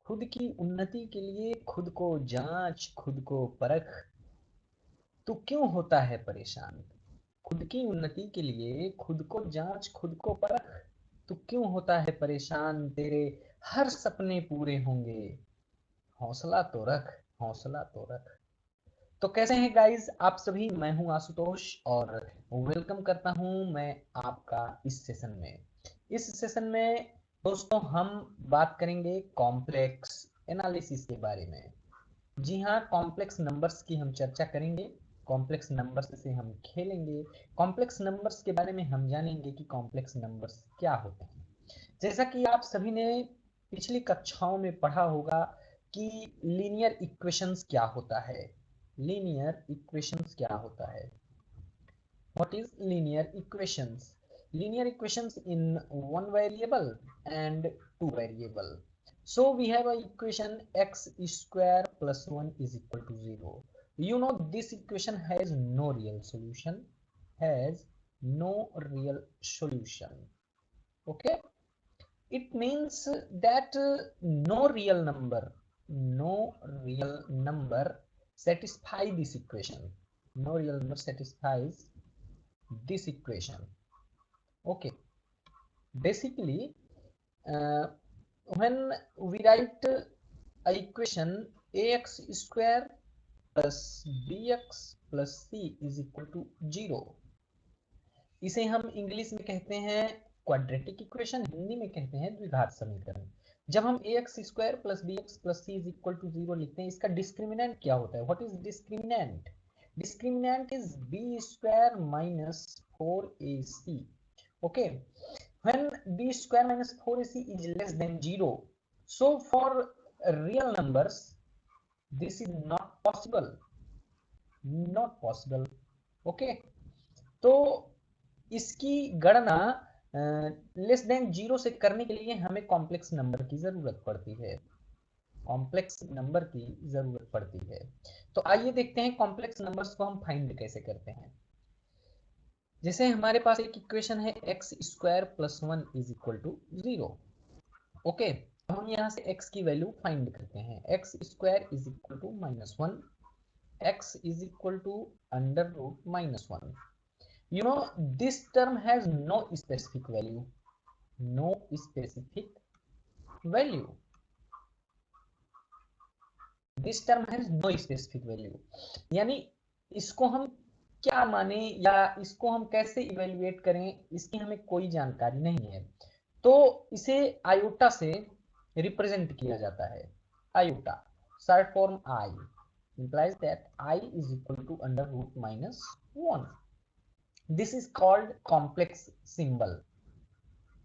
खुद की उन्नति के लिए खुद को जांच, खुद को परख, तू क्यों होता है परेशान। खुद की उन्नति के लिए खुद को जांच, खुद को परख, तू क्यों होता है परेशान। तेरे हर सपने पूरे होंगे, हौसला तो रख, हौसला तो रख। तो कैसे हैं गाइस आप सभी, मैं हूं आशुतोष और वेलकम करता हूं मैं आपका इस सेशन में। इस सेशन में दोस्तों हम बात करेंगे कॉम्प्लेक्स एनालिसिस के बारे में। जी हाँ, कॉम्प्लेक्स नंबर्स की हम चर्चा करेंगे, कॉम्प्लेक्स नंबर्स से हम खेलेंगे, कॉम्प्लेक्स नंबर्स के बारे में हम जानेंगे कि कॉम्प्लेक्स नंबर्स क्या होते हैं। जैसा कि आप सभी ने पिछली कक्षाओं में पढ़ा होगा कि लीनियर इक्वेशंस क्या होता है। लीनियर इक्वेशंस क्या होता है, what is linear equations? Linear equations in one variable and two variable. So we have a equation x square plus 1 is equal to 0. You know this equation has no real solution, has no real solution. Okay, it means that no real number satisfy this equation. No real number satisfies this equation. Okay, basically uh, when we write a equation ax square plus bx plus c is equal to 0, इसे हम English में कहते हैं quadratic equation, Hindi में कहते हैं द्विघात समीकरण। जब हम ax square plus bx plus c is equal to 0 लिखते हैं, इसका डिस्क्रिमिनेंट क्या होता है? What is discriminant? Discriminant is b square minus 4ac. Okay, when b square minus 4ac is less than 0, so for real numbers this is not possible, not possible. Okay, तो इसकी गणना less than 0 से करने के लिए हमें complex number की जरूरत पड़ती है, कॉम्प्लेक्स नंबर की जरूरत पड़ती है। तो आइए देखते हैं कॉम्प्लेक्स नंबर्स को हम फाइंड कैसे करते हैं। जैसे हमारे पास एक इक्वेशन है x square plus 1 is equal to 0। Okay, तो हम यहाँ से x की वैल्यू फाइंड करते हैं। X square is equal to -1, x is equal to under root -1। You know, this term has no specific value, no specific value. This term has no specific value. यानी इसको हम क्या माने या इसको हम कैसे इवेल्युएट करें, इसकी हमें कोई जानकारी नहीं है। तो इसे आयोटा से रिप्रेजेंट किया जाता है। Iota, short form I, implies that I is equal to under root minus 1. This is called complex symbol.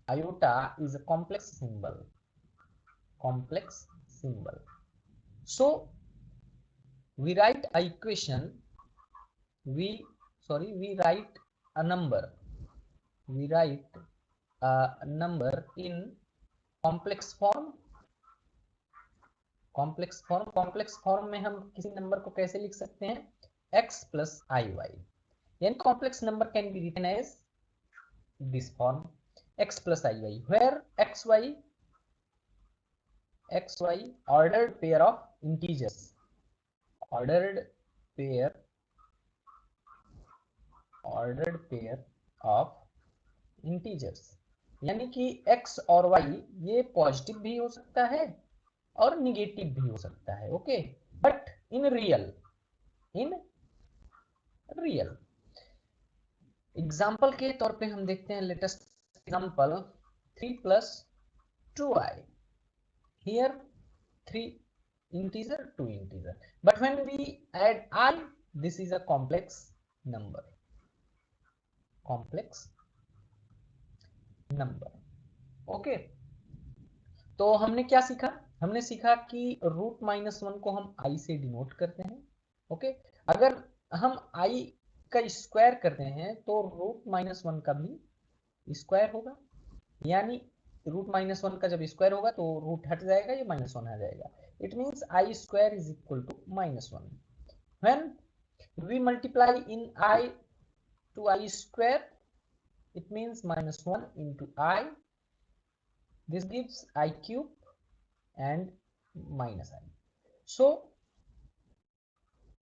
Iota is a complex symbol, complex symbol. So we write a equation, we write a number, we write a number in complex form. complex form में हम किसी number को कैसे लिख सकते हैं? x plus iy, यानी complex number can be written as this form, x plus iy, where xy ordered pair of integers, ordered pair of integers, यानी कि x और y ये पॉजिटिव भी हो सकता है और निगेटिव भी हो सकता है। Okay, but in real example के तौर पे हम देखते हैं, latest example 3 plus 2i, here 3 integer, 2 integer, but when we add I, this is a complex number, complex number. Okay, तो हमने क्या सीखा? हमने सीखा कि रूट -1 को हम i से डिनोट करते हैं। ओके, अगर हम i का स्क्वायर करते हैं तो रूट -1 का भी स्क्वायर होगा, यानी रूट -1 का जब स्क्वायर होगा तो रूट हट जाएगा, ये -1 आ जाएगा। It means I square is equal to -1। When we multiply in i to i square, it means -1 into I, this gives I cube, and minus I. So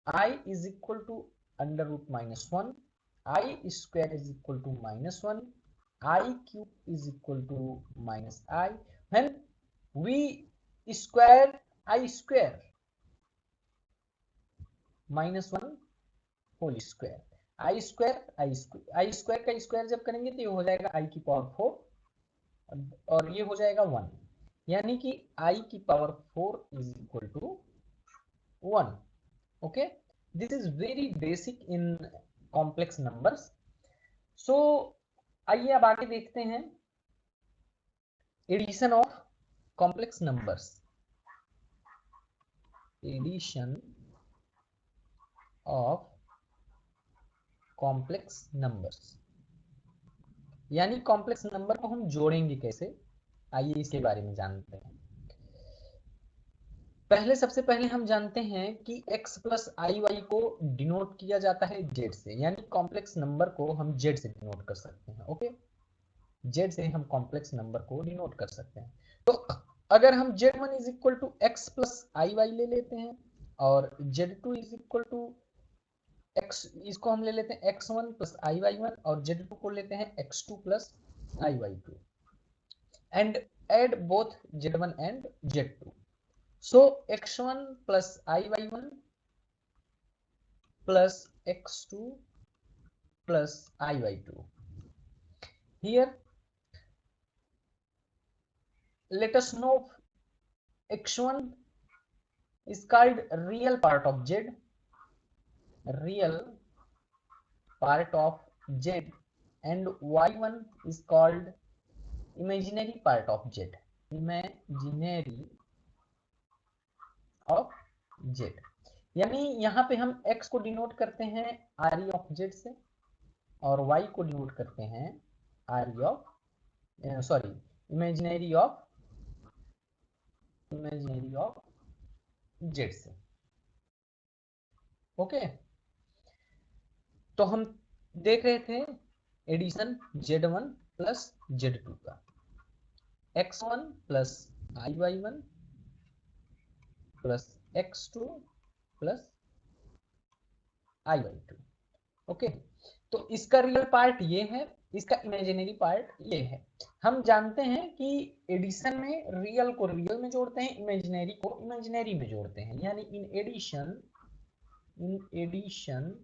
I is equal to under root minus 1, I square is equal to minus 1, I cube is equal to minus I. When we square I square minus 1 whole square, I square का square जब करेंगे तो ये हो जाएगा आई की power 4 और ये हो जाएगा 1, यानी कि आई की power 4 is equal to 1. Okay, this is very basic in complex numbers. So आइए अब आगे देखते हैं addition of complex numbers. Addition of complex numbers, यानी कॉम्प्लेक्स नंबर को हम जोड़ेंगे कैसे, आइए इसके बारे में जानते हैं. सबसे पहले हम जानते हैं कि x प्लस आई वाई को डिनोट किया जाता है z से, यानी कॉम्प्लेक्स नंबर को हम z से डिनोट कर सकते हैं. ओके, z से हम कॉम्प्लेक्स नंबर को डिनोट कर सकते हैं. तो अगर हम z1 is equal to x plus I y ले लेते हैं और z2 is equal to x, इसको हम ले लेते हैं x1 plus I Y one और z2 को लेते हैं x2 plus I y two and add both z1 and z2. So x1 plus iy1 plus x2 plus iy2. Here let us know x1 is called real part of z, real part of z, and y1 is called imaginary part of z, imaginary of z. यानी यहाँ पे हम x को denote करते हैं R of z से और y को डिनोट करते हैं R of imaginary of z से. ओके, तो हम देख रहे थे एडिशन z1 प्लस z2 का, x1 plus iy1 plus x2 plus iy2. Okay, तो इसका रियल पार्ट ये है, इसका इमेजिनरी पार्ट ये है. हम जानते हैं कि एडिशन में रियल को रियल में जोड़ते हैं, इमेजिनरी को इमेजिनरी में जोड़ते हैं, यानी in addition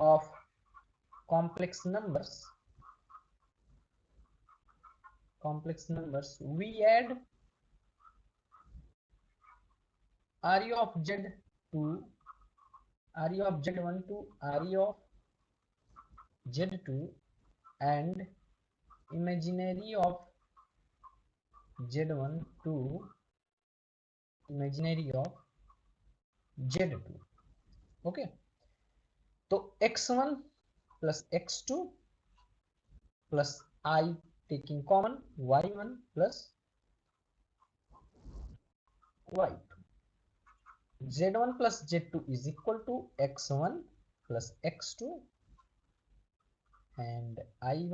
of complex numbers we add RE of Z1 to RE of Z2 and imaginary of Z1 to imaginary of Z2. Okay, तो x1 plus x2 plus I taking common y1 plus y2. Z1 plus Z2 is equal to x1 plus x2 and I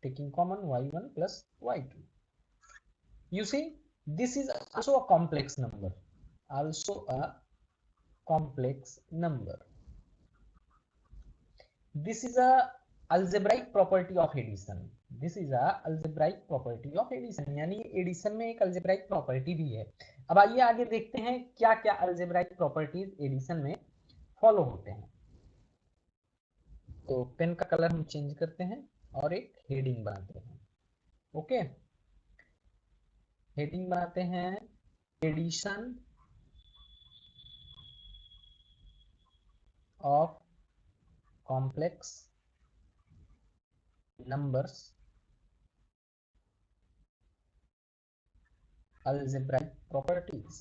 taking common y1 plus y2. You see, this is also a complex number, This is a algebraic property of addition. यानी addition में एक algebraic property भी है. अब आइए आगे देखते हैं क्या क्या अल्जेब्राइक प्रॉपर्टीज एडिशन में फॉलो होते हैं. तो पेन का कलर हम चेंज करते हैं और एक हेडिंग बनाते हैं. ओके, हेडिंग बनाते हैं addition of complex numbers algebraic properties.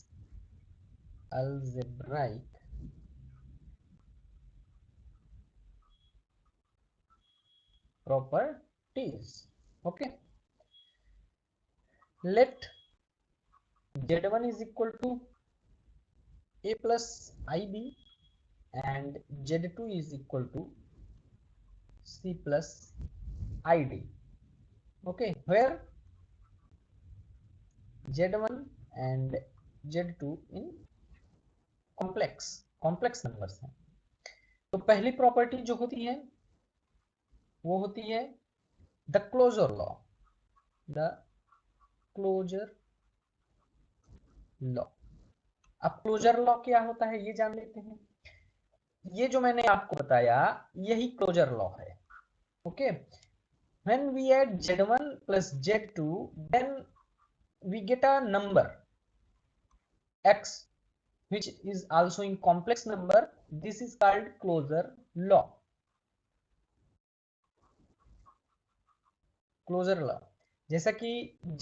Okay, let z1 is equal to a plus ib and z2 is equal to c plus id. Okay, where Z1 and Z2 in complex numbers हैं। तो पहली property जो होती है वो होती है the closure law. The closure law. अब क्लोजर लॉ क्या होता है ये जान लेते हैं। ये जो मैंने आपको बताया यही क्लोजर लॉ है। Okay, when we add Z1 plus Z2 then we get a number X which is also in complex number. This is called closure law. Closure law जैसा कि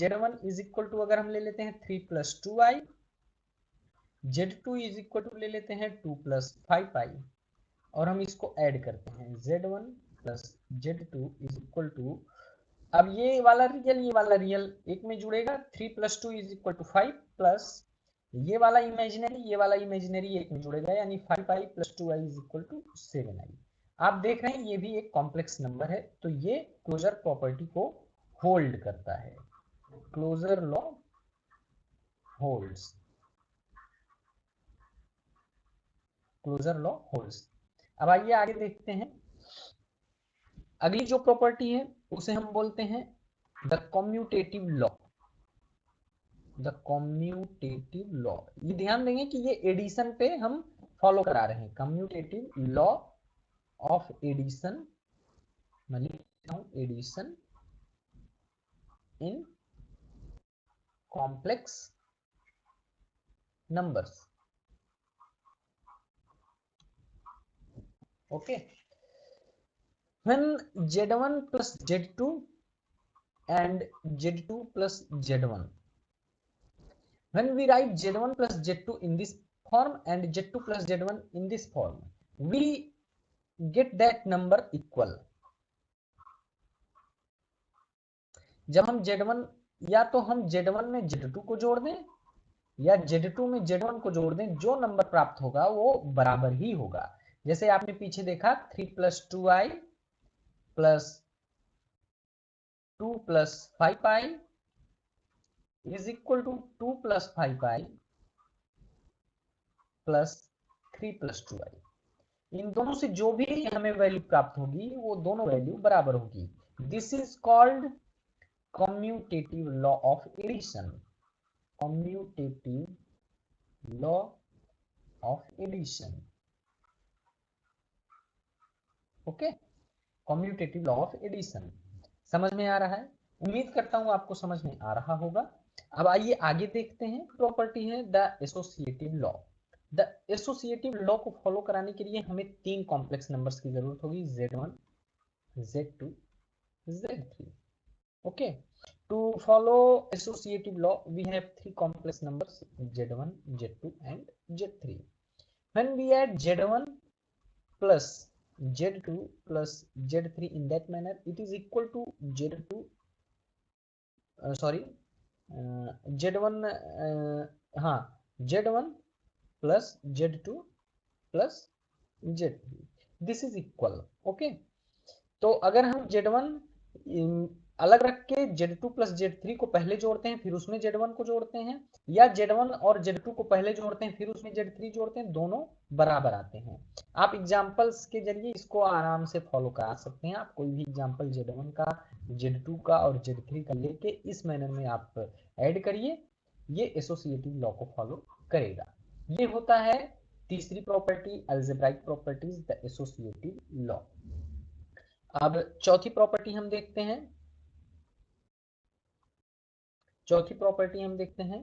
Z1 इज इक्वल टू अगर हम ले लेते हैं 3 + 2i, Z2 is equal to ले लेते हैं 2 + 5i और हम इसको ऐड करते हैं Z1 + Z2 is equal to, अब ये वाला रियल एक में जुड़ेगा 3 + 2 इज इक्वल टू 5 प्लस ये वाला इमेजिनरी एक में जुड़ेगा यानी 5i + 2i is equal to 7i। आप देख रहे हैं ये भी एक कॉम्प्लेक्स नंबर है, तो ये क्लोजर प्रॉपर्टी को होल्ड करता है। Closure law holds, closure law holds. अब आइए आगे देखते हैं। अगली जो प्रॉपर्टी है उसे हम बोलते हैं the commutative law. The commutative law, ये ध्यान देंगे कि ये एडिशन पे हम फॉलो करा रहे हैं। कम्यूटेटिव लॉ ऑफ एडिशन, मैं लिखता हूं addition in complex numbers. Okay, when Z1 plus Z2 and Z2 plus Z1, when we write Z1 plus Z2 in this form and Z2 plus Z1 in this form, we get that number equal. जब हम Z1 या तो हम Z1 में Z2 को जोड़ दें या Z2 में Z1 को जोड़ दें, जो नंबर प्राप्त होगा वो बराबर ही होगा। जैसे आपने पीछे देखा 3 + 2i plus 2 + 5i is equal to 2 + 5i plus 3 + 2i। इन दोनों से जो भी हमें वैल्यू प्राप्त होगी वो दोनों वैल्यू बराबर होगी। This is called commutative law of addition. Commutative law of addition. Okay, commutative law of addition समझ में आ रहा है? उम्मीद करता हूं आपको समझ में आ रहा होगा। अब आइए आगे देखते हैं। प्रॉपर्टी है the associative law. The associative law को फॉलो कराने के लिए हमें 3 कॉम्प्लेक्स नंबर्स की जरूरत होगी, Z1, Z2, Z3। Okay, to follow associative law we have 3 complex numbers Z1, Z2 and Z3। when we add Z1 plus Z2 plus Z3 in that manner, it is equal to Z2 Z1 हाँ Z1 plus Z2 plus Z3, this is equal. Okay, तो अगर हम Z1 अलग रख के Z2 plus Z3 को पहले जोड़ते हैं फिर उसमें Z1 को जोड़ते हैं, या Z1 और Z2 को पहले जोड़ते हैं फिर उसमें Z3 जोड़ते हैं, दोनों बराबर आते हैं। आप एग्जांपल्स के जरिए इसको आराम से फॉलो करा सकते हैं। आप कोई भी एग्जांपल Z1 का, Z2 का और Z3 का लेके इस मैनर में आप ऐड करिए, ये एसोसिएटिव लॉ को फॉलो करेगा। ये होता है तीसरी property, algebraic properties, the associative law. अब चौथी प्रॉपर्टी हम देखते हैं। चौथी प्रॉपर्टी हम देखते हैं,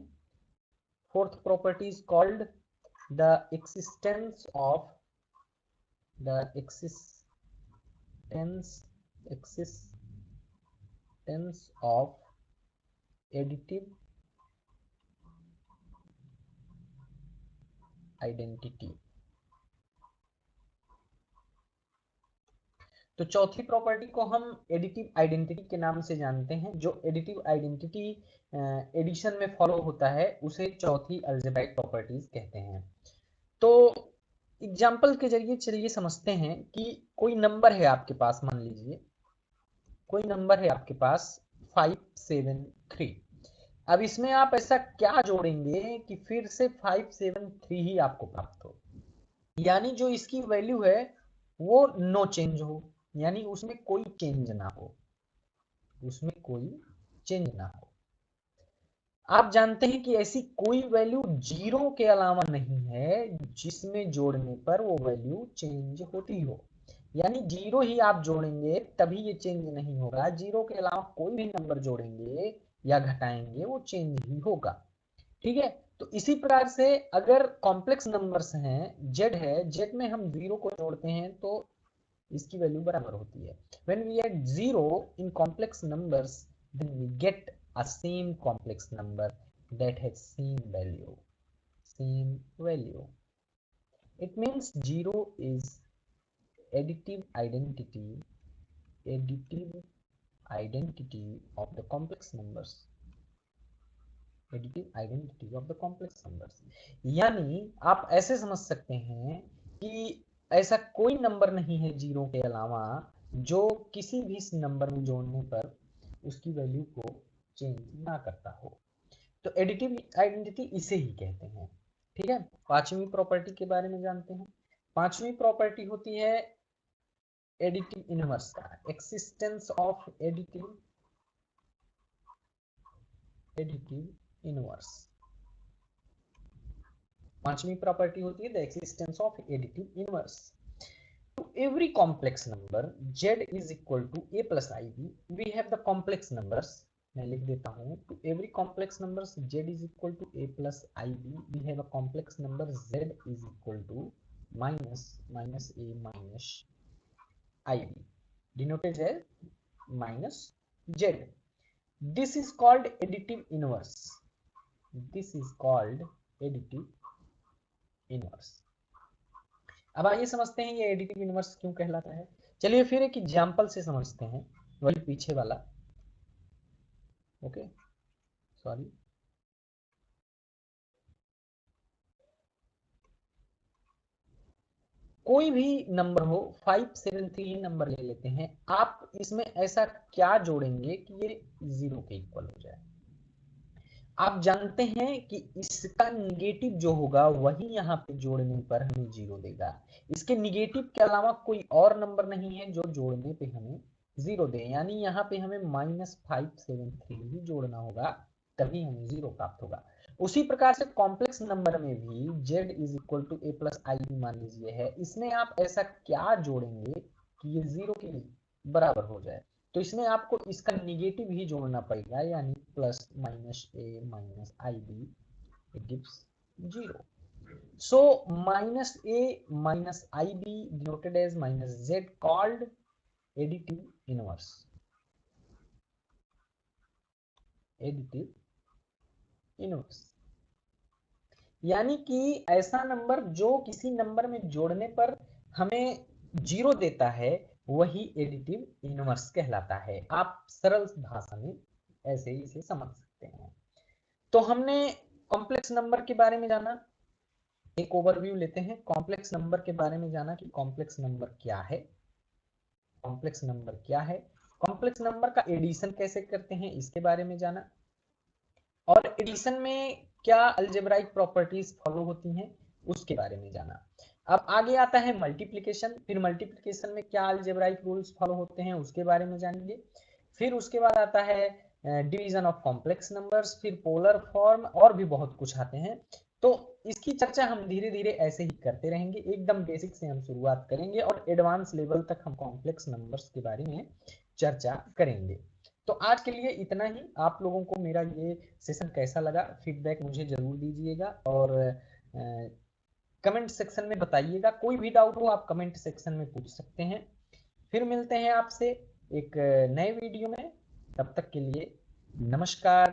fourth property is called the existence of additive identity. तो चौथी प्रॉपर्टी को हम एडिटिव आइडेंटिटी के नाम से जानते हैं। जो एडिटिव आइडेंटिटी एडिशन में फॉलो होता है उसे चौथी अलजेब्राइक प्रॉपर्टीज कहते हैं। तो एग्जांपल के जरिए चलिए समझते हैं कि कोई नंबर है आपके पास, मान लीजिए कोई नंबर है आपके पास 573। अब इसमें आप ऐसा क्या जोड़ेंगे कि फिर से 573 ही आपको प्राप्त हो, यानी जो इसकी वैल्यू है वो नो चेंज हो, यानी उसमें कोई चेंज ना हो, उसमें कोई चेंज ना हो। आप जानते हैं कि ऐसी कोई वैल्यू जीरो के अलावा नहीं है जिसमें जोड़ने पर वो वैल्यू चेंज होती हो, यानी जीरो ही आप जोड़ेंगे तभी ये चेंज नहीं होगा, जीरो के अलावा कोई भी नंबर जोड़ेंगे या घटाएंगे वो चेंज ही होगा। ठीक है, तो इसी प्रकार से अगर कॉम्प्लेक्स नंबर्स हैं, जेड है, जेड में हम जीरो को जोड़ते हैं तो इसकी वैल्यू बराबर होती है। when we add zero in complex numbers then we get a same complex number that has same value. It means zero is additive identity of the complex numbers, additive identity of the complex numbers। यानी आप ऐसे समझ सकते हैं कि ऐसा कोई number नहीं है जीरो के अलावा जो किसी भी नंबर में जोड़ने पर उसकी वैल्यू को चेंज ना करता हो, तो एडिटिव आइडेंटिटी इसे ही कहते हैं। ठीक है, पांचवी प्रॉपर्टी के बारे में जानते हैं। पांचवी प्रॉपर्टी होती है एडिटिव इनवर्स का, एक्सिस्टेंस ऑफ एडिटिव इनवर्स। पांचवी प्रॉपर्टी होती है the existence of additive inverse. To every complex number z is equal to a plus ib, we have the complex numbers, मैं लिख देता हूँ, to every complex numbers z is equal to a plus ib, we have a complex number z is equal to minus a minus ib, denoted as minus z. This is called additive inverse. This is called additive inverse. अब आइए समझते हैं ये additive inverse क्यों कहलाता है। चलिए फिर एक एग्जांपल से समझते हैं, वही पीछे वाला। ओके, सॉरी, कोई भी नंबर हो, 573 नंबर ले लेते हैं, आप इसमें ऐसा क्या जोड़ेंगे कि ये जीरो के इक्वल हो जाए। आप जानते हैं कि इसका निगेटिव जो होगा वही यहाँ पे जोड़ने पर हमें जीरो देगा, इसके निगेटिव के अलावा कोई और नंबर नहीं है जो जोड़ने पे हमें जीरो दे, यानी यहाँ पे हमें -573 ही जोड़ना होगा तभी हमें जीरो प्राप्त होगा। उसी प्रकार से कॉम्प्लेक्स नंबर में भी z is equal to a plus I मान लीजिए है, इसमें आप ऐसा क्या जोड़ेंगे कि ये जीरो के बराबर हो जाए, तो इसमें आपको इसका निगेटिव ही जोड़ना पड़ेगा, यानी plus minus A minus I B it gives zero. So minus A minus I B denoted as minus Z called additive inverse. Additive inverse यानी कि ऐसा नंबर जो किसी नंबर में जोड़ने पर हमें जीरो देता है वही एडिटिव इनवर्स कहलाता है। आप सरल भाषा में ऐसे ही इसे समझ सकते हैं। तो हमने कॉम्प्लेक्स नंबर के बारे में जाना, एक ओवरव्यू लेते हैं। कॉम्प्लेक्स नंबर के बारे में जाना कि कॉम्प्लेक्स नंबर क्या है, कॉम्प्लेक्स नंबर क्या है, कॉम्प्लेक्स नंबर का एडिशन कैसे करते हैं इसके बारे में जाना, और एडिशन में क्या अलजेब्राइक प्रॉपर्टीज फॉलो होती हैं उसके बारे में जाना। अब आगे आता है मल्टीप्लिकेशन, फिर मल्टीप्लिकेशन में क्या अलजेब्राइक रूल्स फॉलो होते हैं उसके बारे में जानेंगे। फिर उसके बाद आता है डिवीजन ऑफ कॉम्प्लेक्स नंबर्स, फिर पोलर फॉर्म और भी बहुत कुछ आते हैं। तो इसकी चर्चा हम धीरे धीरे ऐसे ही करते रहेंगे, एकदम बेसिक से हम शुरुआत करेंगे और एडवांस लेवल तक हम कॉम्प्लेक्स नंबर्स के बारे में चर्चा करेंगे। तो आज के लिए इतना ही। आप लोगों को मेरा ये सेशन कैसा लगा फीडबैक मुझे जरूर दीजिएगा और कमेंट सेक्शन में बताइएगा। कोई भी डाउट हो आप कमेंट सेक्शन में पूछ सकते हैं। फिर मिलते हैं आपसे एक नए वीडियो में, तब तक के लिए नमस्कार।